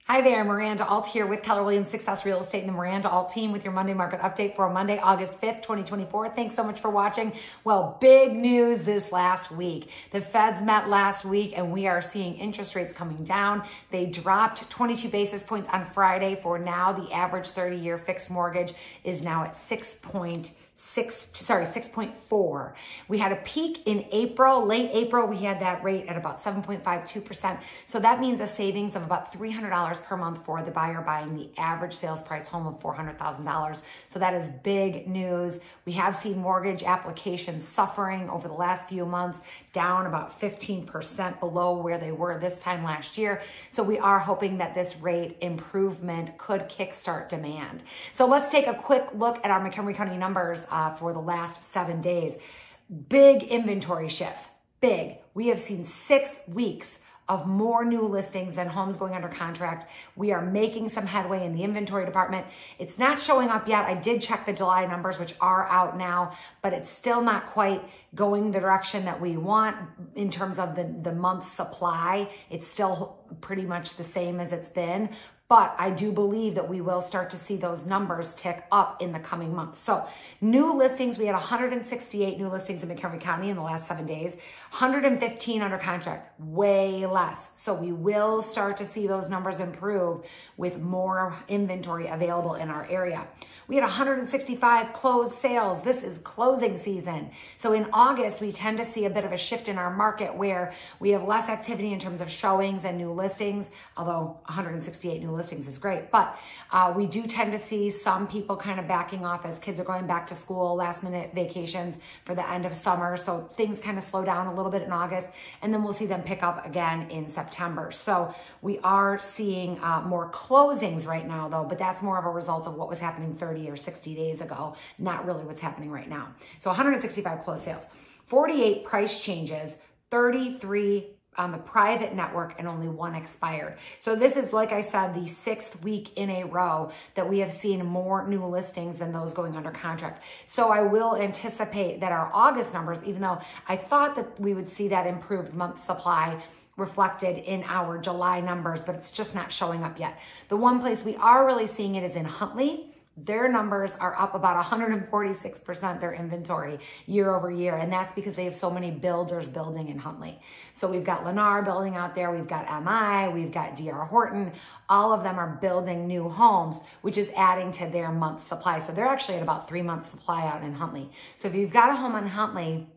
Hi there, Miranda Alt here with Keller Williams Success Real Estate and the Miranda Alt team with your Monday market update for Monday, August 5th, 2024. Thanks so much for watching. Well, big news this last week. The Feds met last week and we are seeing interest rates coming down. They dropped 22 basis points on Friday. For now, the average 30-year fixed mortgage is now at 6.4. We had a peak in April, late April, we had that rate at about 7.52%. So that means a savings of about $300 per month for the buyer buying the average sales price home of $400,000. So that is big news. We have seen mortgage applications suffering over the last few months, down about 15% below where they were this time last year. So we are hoping that this rate improvement could kickstart demand. So let's take a quick look at our McHenry County numbers for the last 7 days. Big inventory shifts, big. We have seen 6 weeks of more new listings than homes going under contract. We are making some headway in the inventory department. It's not showing up yet. I did check the July numbers, which are out now, but it's still not quite going the direction that we want in terms of the month's supply. It's still pretty much the same as it's been. But I do believe that we will start to see those numbers tick up in the coming months. So new listings, we had 168 new listings in McHenry County in the last 7 days, 115 under contract, way less. So we will start to see those numbers improve with more inventory available in our area. We had 165 closed sales. This is closing season. So in August, we tend to see a bit of a shift in our market where we have less activity in terms of showings and new listings, although 168 new listings is great. But we do tend to see some people kind of backing off as kids are going back to school, last minute vacations for the end of summer. So things kind of slow down a little bit in August, and then we'll see them pick up again in September. So we are seeing more closings right now though, but that's more of a result of what was happening 30 or 60 days ago, not really what's happening right now. So 165 closed sales, 48 price changes, 33 on the private network, and only 1 expired. So this is, like I said, the 6th week in a row that we have seen more new listings than those going under contract. So I will anticipate that our August numbers, even though I thought that we would see that improved month supply reflected in our July numbers, but it's just not showing up yet. The one place we are really seeing it is in Huntley. Their numbers are up about 146%, their inventory year over year. And that's because they have so many builders building in Huntley. So we've got Lennar building out there. We've got MI, we've got DR Horton. All of them are building new homes, which is adding to their month supply. So they're actually at about 3 months supply out in Huntley. So if you've got a home in Huntley,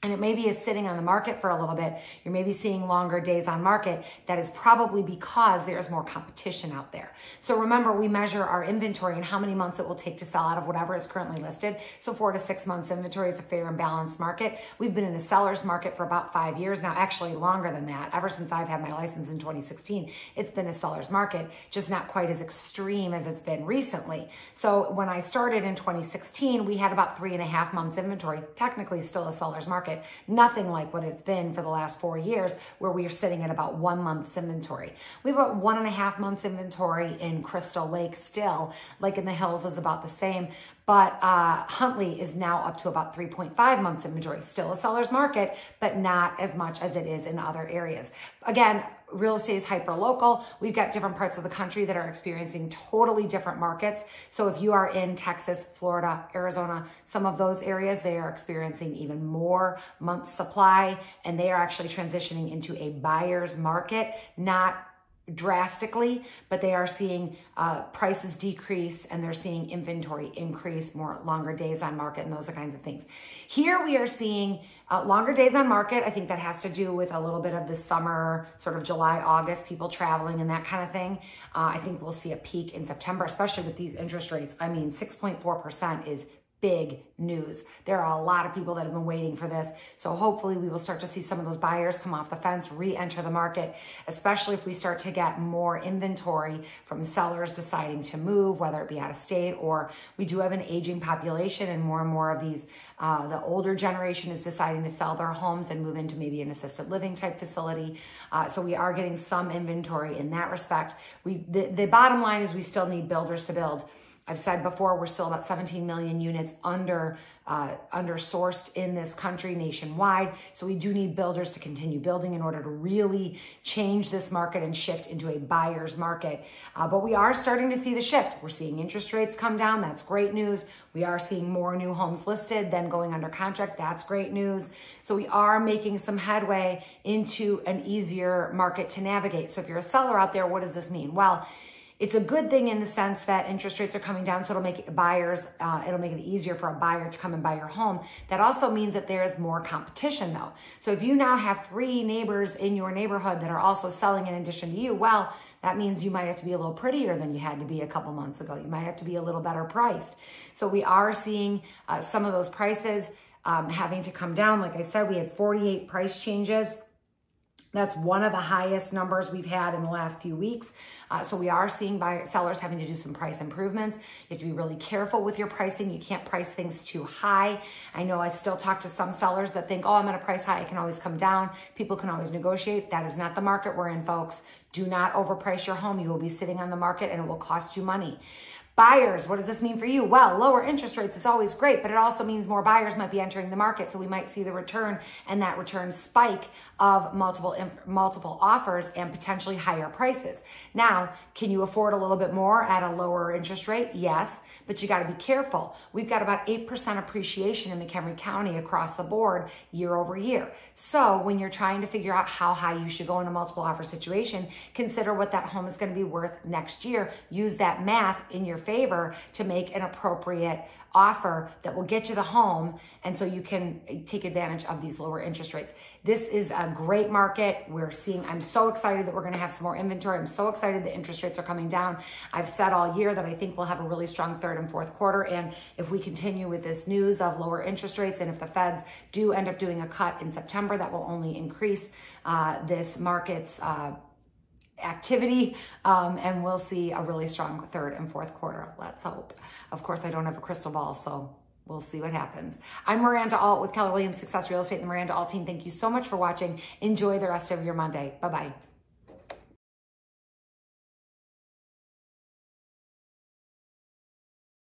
and it maybe is sitting on the market for a little bit, you're maybe seeing longer days on market, that is probably because there's more competition out there. So remember, we measure our inventory and how many months it will take to sell out of whatever is currently listed. So 4 to 6 months inventory is a fair and balanced market. We've been in a seller's market for about 5 years now, actually longer than that. Ever since I've had my license in 2016, it's been a seller's market, just not quite as extreme as it's been recently. So when I started in 2016, we had about 3.5 months inventory, technically still a seller's market. Nothing like what it's been for the last 4 years, where we are sitting at about 1 month's inventory. We've got 1.5 months inventory in Crystal Lake still, like in the hills is about the same. But Huntley is now up to about 3.5 months inventory. Still a seller's market, but not as much as it is in other areas. Again, real estate is hyper-local. We've got different parts of the country that are experiencing totally different markets. So if you are in Texas, Florida, Arizona, some of those areas, they are experiencing even more months supply, and they are actually transitioning into a buyer's market, not drastically, but they are seeing prices decrease and they're seeing inventory increase, more longer days on market and those kinds of things. Here we are seeing longer days on market. I think that has to do with a little bit of the summer, sort of July, August, people traveling and that kind of thing. I think we'll see a peak in September, especially with these interest rates. I mean, 6.4% is big news. There are a lot of people that have been waiting for this. So hopefully we will start to see some of those buyers come off the fence, re-enter the market, especially if we start to get more inventory from sellers deciding to move, whether it be out of state, or we do have an aging population and more of these, the older generation is deciding to sell their homes and move into maybe an assisted living type facility. So we are getting some inventory in that respect. The bottom line is we still need builders to build. I've said before, we're still about 17 million units under-sourced in this country nationwide. So we do need builders to continue building in order to really change this market and shift into a buyer's market. But we are starting to see the shift. We're seeing interest rates come down. That's great news. We are seeing more new homes listed than going under contract. That's great news. So we are making some headway into an easier market to navigate. So if you're a seller out there, what does this mean? Well, it's a good thing in the sense that interest rates are coming down, so it'll make it'll make it easier for a buyer to come and buy your home. That also means that there is more competition though. So if you now have 3 neighbors in your neighborhood that are also selling in addition to you, well, that means you might have to be a little prettier than you had to be a couple months ago. You might have to be a little better priced. So we are seeing some of those prices having to come down. Like I said, we had 48 price changes. That's one of the highest numbers we've had in the last few weeks. So we are seeing sellers having to do some price improvements. You have to be really careful with your pricing. You can't price things too high. I know I still talk to some sellers that think, oh, I'm going to price high. I can always come down. People can always negotiate. That is not the market we're in, folks. Do not overprice your home. You will be sitting on the market and it will cost you money. Buyers, what does this mean for you? Well, lower interest rates is always great, but it also means more buyers might be entering the market. So we might see the return and that return spike of multiple offers and potentially higher prices. Now, can you afford a little bit more at a lower interest rate? Yes, but you got to be careful. We've got about 8% appreciation in McHenry County across the board year over year. So when you're trying to figure out how high you should go in a multiple offer situation, consider what that home is going to be worth next year. Use that math in your favor to make an appropriate offer that will get you the home, and so you can take advantage of these lower interest rates. This is a great market. I'm so excited that we're going to have some more inventory. I'm so excited the interest rates are coming down. I've said all year that I think we'll have a really strong third and fourth quarter, and if we continue with this news of lower interest rates, and if the feds do end up doing a cut in September, that will only increase this market's activity, and we'll see a really strong third and fourth quarter. Let's hope. Of course, I don't have a crystal ball, so we'll see what happens. I'm Miranda Alt with Keller Williams Success Real Estate and the Miranda Alt team. Thank you so much for watching. Enjoy the rest of your Monday. Bye-bye.